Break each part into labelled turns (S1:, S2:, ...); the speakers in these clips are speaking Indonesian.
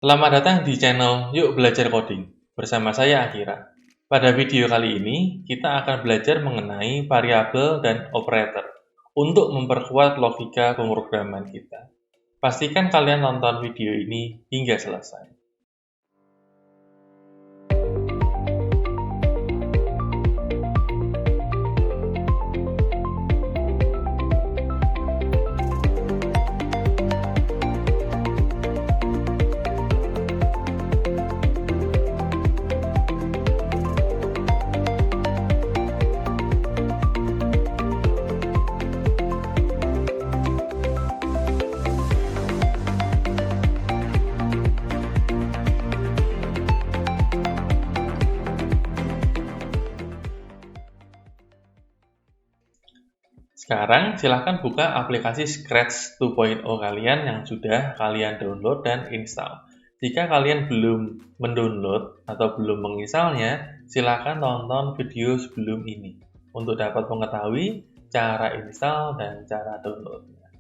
S1: Selamat datang di channel Yuk Belajar Coding, bersama saya Akira. Pada video kali ini, kita akan belajar mengenai variabel dan operator untuk memperkuat logika pemrograman kita. Pastikan kalian nonton video ini hingga selesai. Sekarang silahkan buka aplikasi Scratch 2.0 kalian yang sudah kalian download dan install. Jika kalian belum mendownload atau belum menginstalnya, silahkan tonton video sebelum ini untuk dapat mengetahui cara install dan cara downloadnya.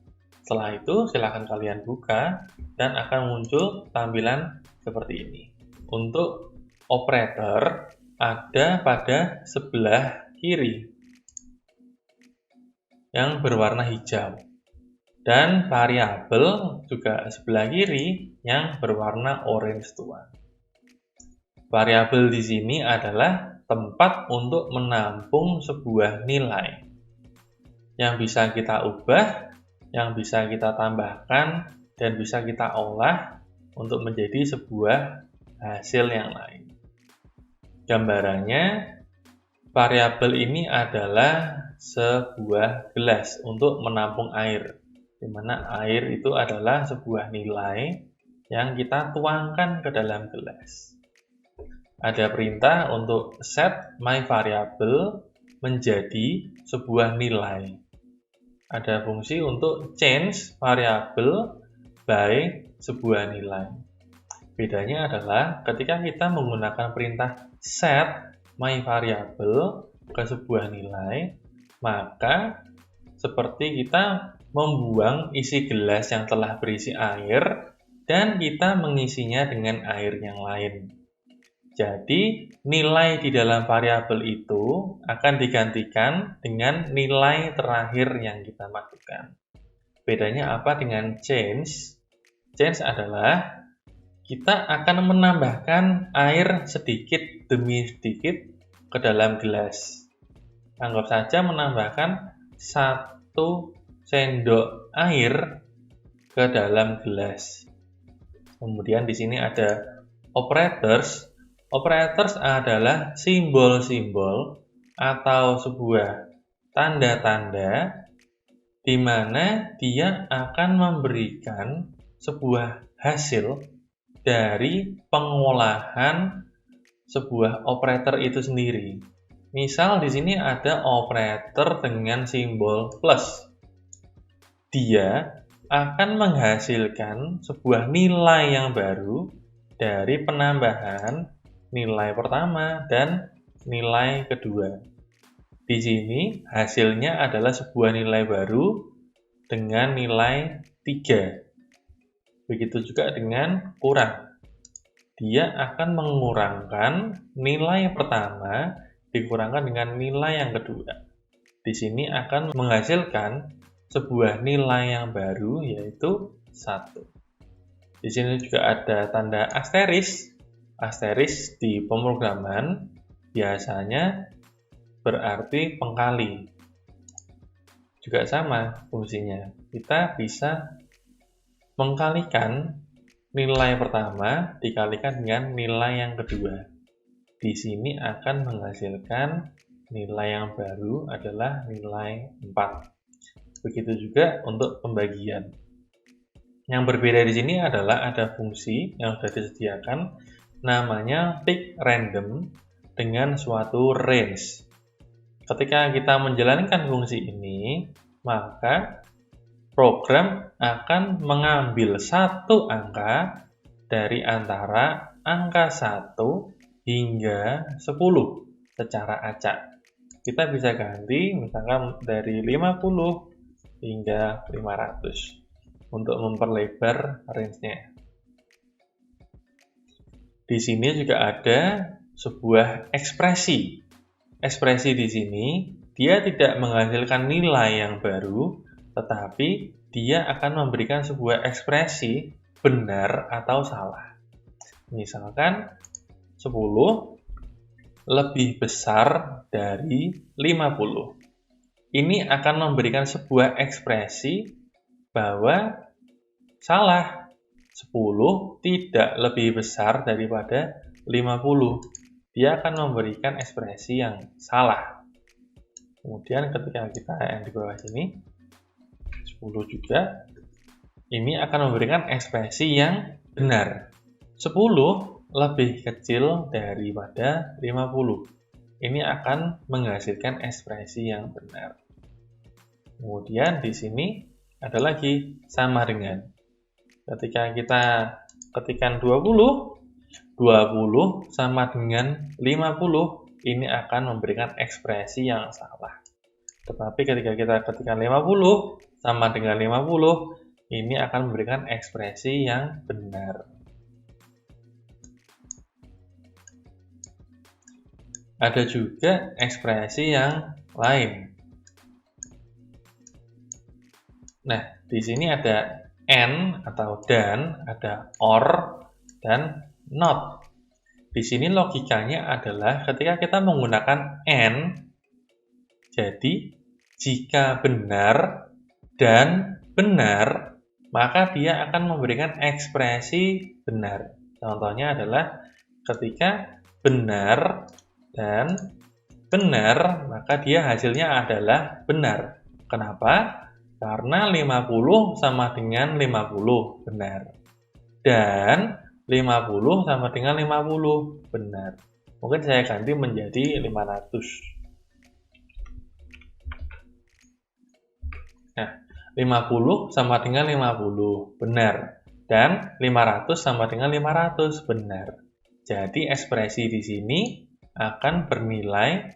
S1: Setelah itu, silahkan kalian buka dan akan muncul tampilan seperti ini. Untuk operator ada pada sebelah kiri yang berwarna hijau, dan variabel juga sebelah kiri yang berwarna orange tua. Variabel di sini adalah tempat untuk menampung sebuah nilai yang bisa kita ubah, yang bisa kita tambahkan, dan bisa kita olah untuk menjadi sebuah hasil yang lain. Gambarannya, variabel ini adalah sebuah gelas untuk menampung air, di mana air itu adalah sebuah nilai yang kita tuangkan ke dalam gelas. Ada perintah untuk set my variable menjadi sebuah nilai. Ada fungsi untuk change variable by sebuah nilai. Bedanya adalah ketika kita menggunakan perintah set my variable ke sebuah nilai, maka seperti kita membuang isi gelas yang telah berisi air dan kita mengisinya dengan air yang lain. Jadi, nilai di dalam variabel itu akan digantikan dengan nilai terakhir yang kita masukkan. Bedanya apa dengan change? Change adalah kita akan menambahkan air sedikit demi sedikit ke dalam gelas. Anggap saja menambahkan 1 sendok air ke dalam gelas. Kemudian di sini ada operators. Operators adalah simbol-simbol atau sebuah tanda-tanda di mana dia akan memberikan sebuah hasil dari pengolahan sebuah operator itu sendiri. Misal di sini ada operator dengan simbol plus. Dia akan menghasilkan sebuah nilai yang baru dari penambahan nilai pertama dan nilai kedua. Di sini hasilnya adalah sebuah nilai baru dengan nilai 3. Begitu juga dengan kurang. Dia akan mengurangkan nilai pertama dikurangkan dengan nilai yang kedua. Di sini akan menghasilkan sebuah nilai yang baru, yaitu 1. Di sini juga ada tanda asteris. Asteris di pemrograman biasanya berarti pengkali. Juga sama fungsinya. Kita bisa mengkalikan nilai pertama dikalikan dengan nilai yang kedua. Di sini akan menghasilkan nilai yang baru adalah nilai 4. Begitu juga untuk pembagian. Yang berbeda di sini adalah ada fungsi yang sudah disediakan namanya pick random dengan suatu range. Ketika kita menjalankan fungsi ini, maka program akan mengambil satu angka dari antara angka 1 hingga 10 secara acak. Kita bisa ganti misalkan dari 50 hingga 500 untuk memperlebar range-nya. Di sini juga ada sebuah ekspresi. Ekspresi di sini dia tidak menghasilkan nilai yang baru, tetapi dia akan memberikan sebuah ekspresi benar atau salah. Misalkan 10 lebih besar dari 50. Ini akan memberikan sebuah ekspresi bahwa salah. 10 tidak lebih besar daripada 50. Dia akan memberikan ekspresi yang salah. Kemudian ketika kita yang di bawah sini, 10 juga, ini akan memberikan ekspresi yang benar. 10 lebih kecil daripada 50. Ini akan menghasilkan ekspresi yang benar. Kemudian di sini ada lagi sama dengan. Ketika kita ketikkan 20 sama dengan 50, ini akan memberikan ekspresi yang salah. Tetapi ketika kita ketikkan 50 sama dengan 50, ini akan memberikan ekspresi yang benar. Ada juga ekspresi yang lain. Nah, di sini ada and atau dan, ada or, dan not. Di sini logikanya adalah ketika kita menggunakan and, jadi jika benar dan benar, maka dia akan memberikan ekspresi benar. Contohnya adalah ketika benar dan benar, maka dia hasilnya adalah benar. Kenapa? Karena 50 sama dengan 50, benar. Dan 50 sama dengan 50, benar. Mungkin saya ganti menjadi 500. Nah, 50 sama dengan 50, benar. Dan 500 sama dengan 500, benar. Jadi ekspresi di sini akan bernilai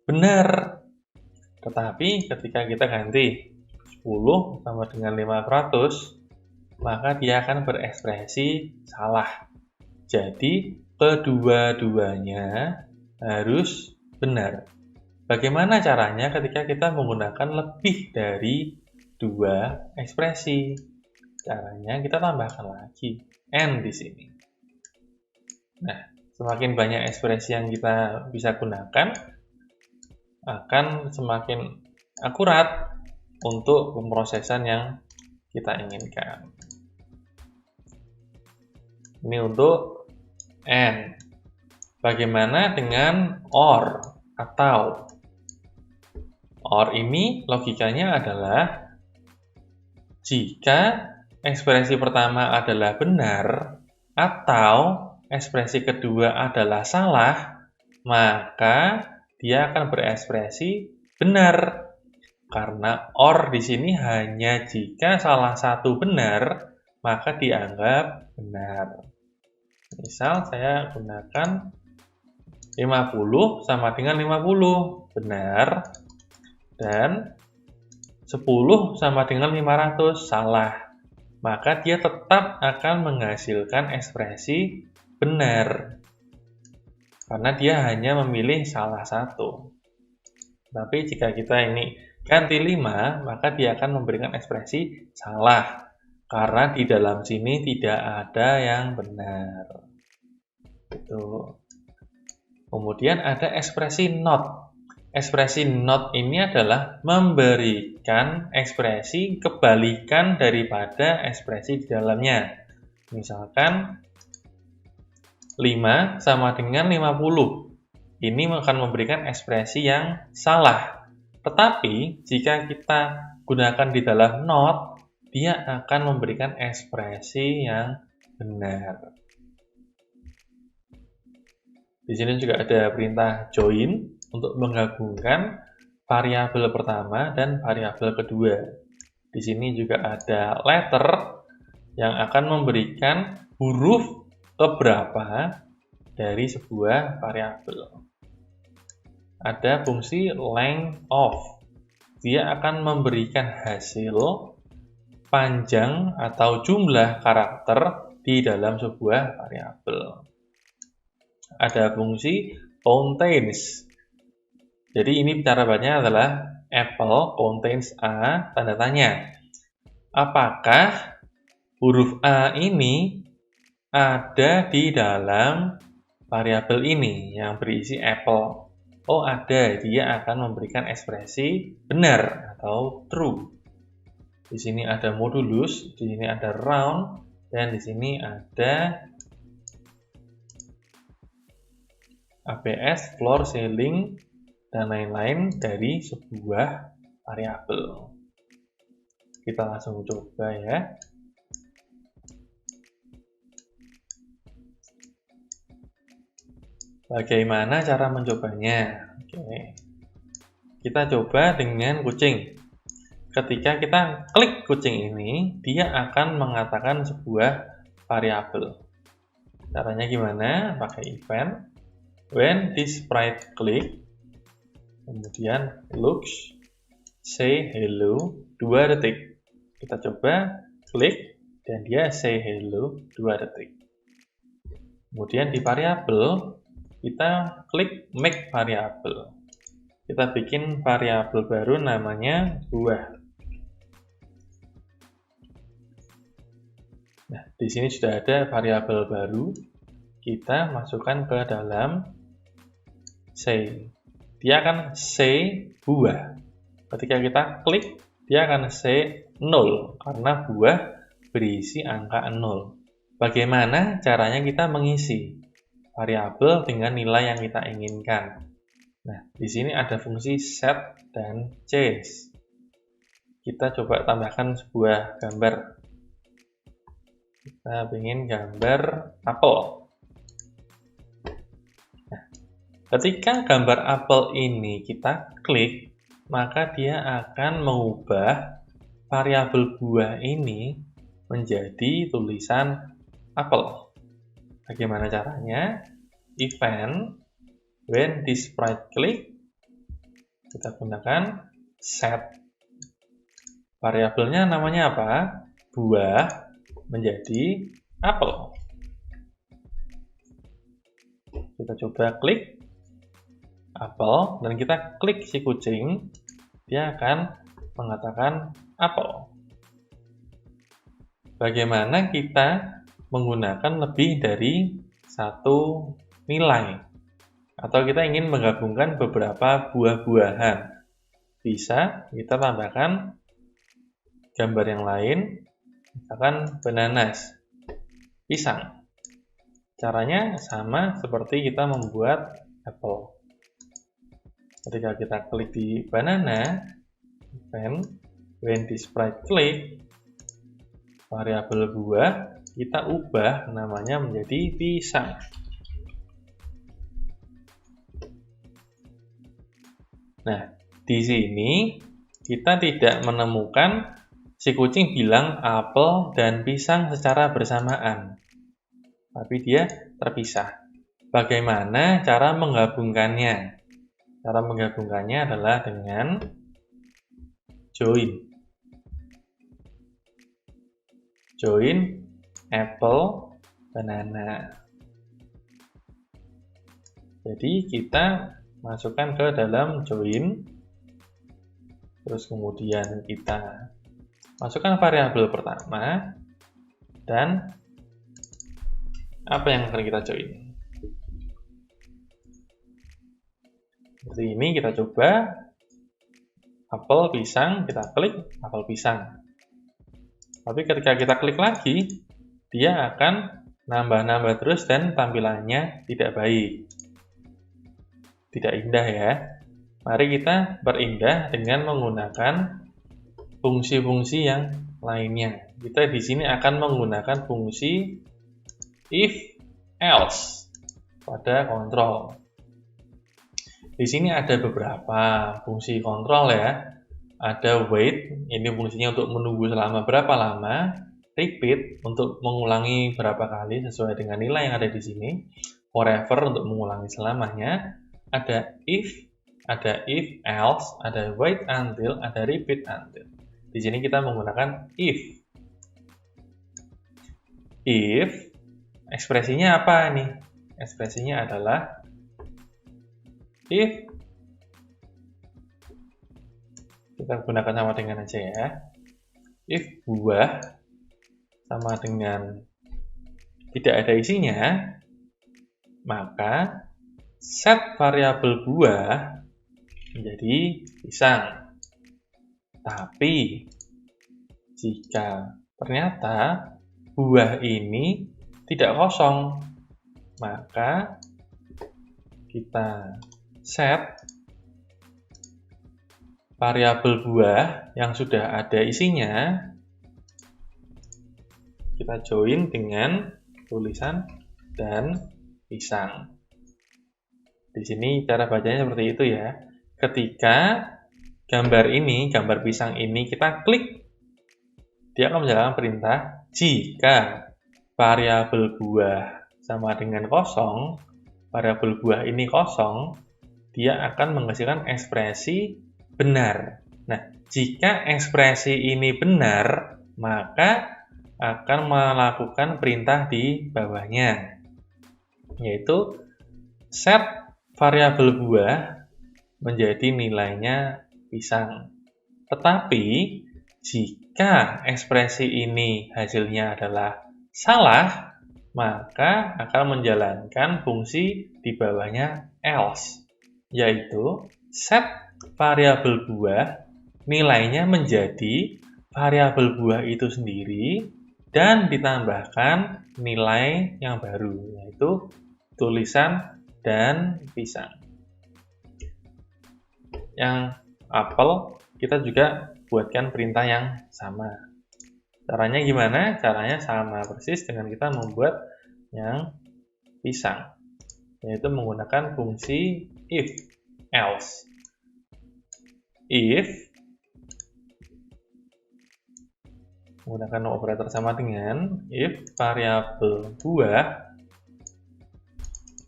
S1: benar. Tetapi ketika kita ganti 10 sama dengan 500, maka dia akan berekspresi salah. Jadi, kedua-duanya harus benar. Bagaimana caranya ketika kita menggunakan lebih dari dua ekspresi? Caranya kita tambahkan lagi and di sini. Nah, semakin banyak ekspresi yang kita bisa gunakan, akan semakin akurat untuk pemrosesan yang kita inginkan. Ini untuk and. Bagaimana dengan or atau? Or ini logikanya adalah jika ekspresi pertama adalah benar atau ekspresi kedua adalah salah, maka dia akan berekspresi benar. Karena or di sini hanya jika salah satu benar, maka dianggap benar. Misal saya gunakan 50 sama dengan 50, benar. Dan 10 sama dengan 500, salah. Maka dia tetap akan menghasilkan ekspresi benar. Karena dia hanya memilih salah satu. Tapi jika kita ini ganti 5, maka dia akan memberikan ekspresi salah. Karena di dalam sini tidak ada yang benar. Itu. Kemudian ada ekspresi not. Ekspresi not ini adalah memberikan ekspresi kebalikan daripada ekspresi di dalamnya. Misalkan 5 sama dengan 50. Ini akan memberikan ekspresi yang salah. Tetapi, jika kita gunakan di dalam not, dia akan memberikan ekspresi yang benar. Di sini juga ada perintah join untuk menggabungkan variabel pertama dan variabel kedua. Di sini juga ada letter yang akan memberikan huruf keberapa dari sebuah variabel. Ada fungsi length of. Dia akan memberikan hasil panjang atau jumlah karakter di dalam sebuah variabel. ada fungsi contains. Jadi ini cara bacanya adalah apple contains a tanda tanya. Apakah huruf A ini ada di dalam variabel ini yang berisi apple? Oh ada, dia akan memberikan ekspresi benar atau true. Di sini ada modulus, di sini ada round, dan di sini ada ABS, floor, ceiling, dan lain-lain dari sebuah variabel. Kita langsung coba ya. Bagaimana cara mencobanya? Oke. Kita coba dengan kucing. Ketika kita klik kucing ini, dia akan mengatakan sebuah variabel. Caranya gimana? Pakai event. When this sprite click, kemudian looks, say hello, 2 detik. Kita coba klik, dan dia say hello 2 detik. Kemudian di variabel, kita klik make variabel. Kita bikin variabel baru namanya buah. Nah, di sini sudah ada variabel baru. Kita masukkan ke dalam say. Dia akan say buah. Ketika kita klik, dia akan say 0 karena buah berisi angka 0. Bagaimana caranya kita mengisi variabel dengan nilai yang kita inginkan? Nah, di sini ada fungsi set dan change. Kita coba tambahkan sebuah gambar. Kita ingin gambar apel. Nah, ketika gambar apel ini kita klik, maka dia akan mengubah variabel buah ini menjadi tulisan apel. Bagaimana caranya? Event when this sprite click, kita gunakan set. Variabelnya namanya apa? Buah menjadi apel. Kita coba klik apel dan kita klik si kucing, dia akan mengatakan apel. Bagaimana kita menggunakan lebih dari satu nilai, atau kita ingin menggabungkan beberapa buah-buahan? Bisa kita tambahkan gambar yang lain, misalkan bananas, pisang. Caranya sama seperti kita membuat apple. Ketika kita klik di banana, when this sprite click, variabel buah kita ubah namanya menjadi pisang. Nah, di sini kita tidak menemukan si kucing bilang apel dan pisang secara bersamaan, tapi dia terpisah. Bagaimana cara menggabungkannya? Cara menggabungkannya adalah dengan join. Join apple, banana. Jadi kita masukkan ke dalam join, terus kemudian kita masukkan variabel pertama, dan apa yang akan kita join. Seperti ini kita coba, apel, pisang, kita klik apel, pisang. Tapi ketika kita klik lagi, dia akan nambah-nambah terus dan tampilannya tidak baik. Tidak indah ya. Mari kita berindah dengan menggunakan fungsi-fungsi yang lainnya. Kita di sini akan menggunakan fungsi if else pada kontrol. Di sini ada beberapa fungsi kontrol ya. Ada wait, ini fungsinya untuk menunggu selama berapa lama. Repeat, untuk mengulangi berapa kali sesuai dengan nilai yang ada di sini. Forever, untuk mengulangi selamanya. Ada if else, ada wait until, ada repeat until. Di sini kita menggunakan if. If, ekspresinya apa nih? ekspresinya adalah if, kita gunakan sama dengan aja ya, if buah sama dengan tidak ada isinya, maka set variabel buah menjadi pisang. Tapi jika ternyata buah ini tidak kosong, maka kita set variabel buah yang sudah ada isinya, kita join dengan tulisan dan pisang. Di sini cara bacanya seperti itu ya. Ketika gambar pisang ini kita klik, dia akan menjalankan perintah jika variabel buah sama dengan kosong, variabel buah ini kosong, dia akan menghasilkan ekspresi benar. Nah, jika ekspresi ini benar, maka akan melakukan perintah di bawahnya, yaitu set variabel buah menjadi nilainya pisang. Tetapi jika ekspresi ini hasilnya adalah salah, maka akan menjalankan fungsi di bawahnya else, yaitu set variabel buah nilainya menjadi variabel buah itu sendiri dan ditambahkan nilai yang baru, yaitu tulisan dan pisang. Yang apel kita juga buatkan perintah yang sama. Caranya gimana? Caranya sama persis dengan kita membuat yang pisang, yaitu menggunakan fungsi if, else. If menggunakan operator sama dengan if variabel buah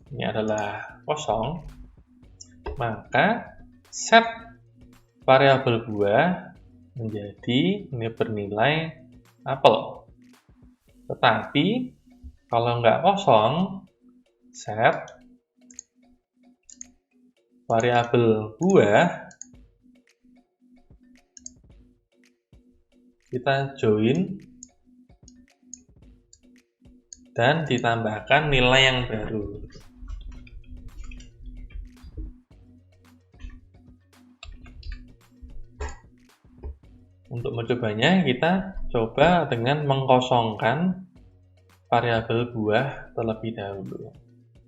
S1: ini adalah kosong, maka set variabel buah menjadi bernilai apel. Tetapi kalau nggak kosong, set variabel buah kita join dan ditambahkan nilai yang baru. Untuk mencobanya, kita coba dengan mengkosongkan variabel buah terlebih dahulu.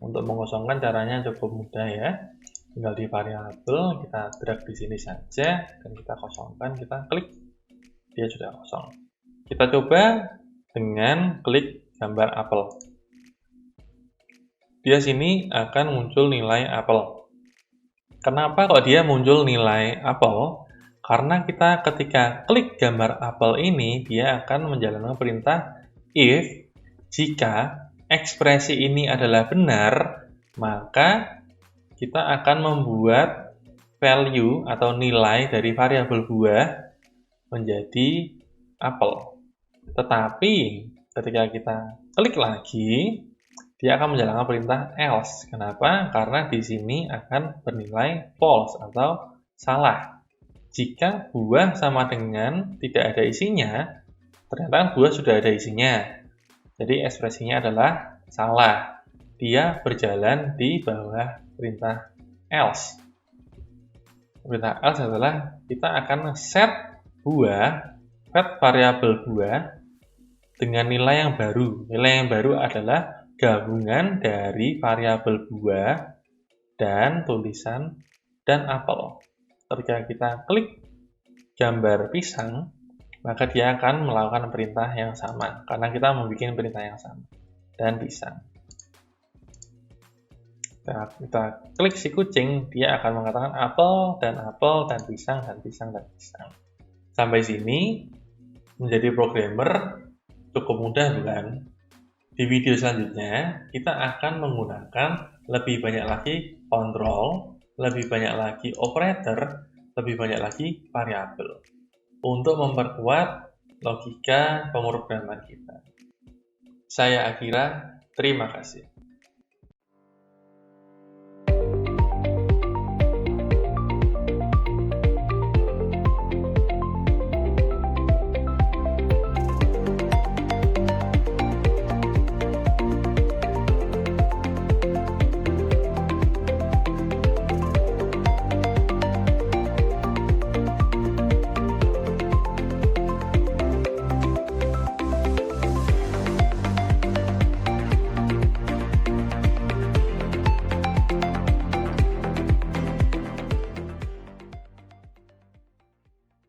S1: Untuk mengkosongkan caranya cukup mudah ya. Tinggal di variabel, kita drag di sini saja, dan kita kosongkan, kita klik, dia sudah kosong. Kita coba dengan klik gambar apel. Di sini akan muncul nilai apel. Kenapa kok dia muncul nilai apel? Karena kita ketika klik gambar apel ini, dia akan menjalankan perintah if jika ekspresi ini adalah benar, maka kita akan membuat value atau nilai dari variabel buah menjadi apel. Tetapi ketika kita klik lagi, dia akan menjalankan perintah else. Kenapa? Karena di sini akan bernilai false atau salah. Jika buah sama dengan tidak ada isinya, ternyata buah sudah ada isinya. Jadi ekspresinya adalah salah. Dia berjalan di bawah perintah else. Perintah else adalah kita akan set variabel buah dengan nilai yang baru. Nilai yang baru adalah gabungan dari variabel buah dan tulisan dan apel. Ketika kita klik gambar pisang, maka dia akan melakukan perintah yang sama, karena kita membuat perintah yang sama, dan pisang. Kita klik si kucing, dia akan mengatakan apel, dan pisang, dan pisang, dan pisang. Sampai sini, menjadi programmer cukup mudah bukan? Di video selanjutnya, kita akan menggunakan lebih banyak lagi kontrol, lebih banyak lagi operator, lebih banyak lagi variabel untuk memperkuat logika pemrograman kita. Saya Akira, terima kasih.